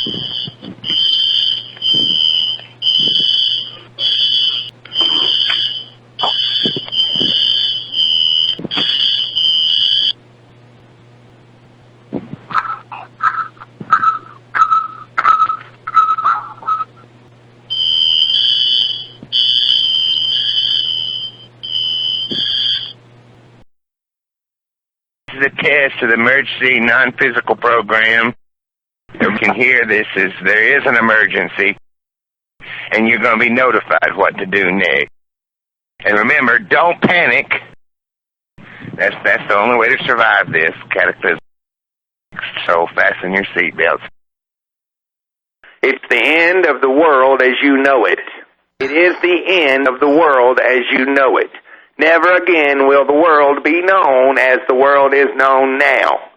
The test of the emergency non-physical program. You can hear this is there is an emergency, and you're going to be notified what to do next. And remember, don't panic. That's the only way to survive this cataclysm. So fasten your seatbelts. It's the end of the world as you know it. It is the end of the world as you know it. Never again will the world be known as the world is known now.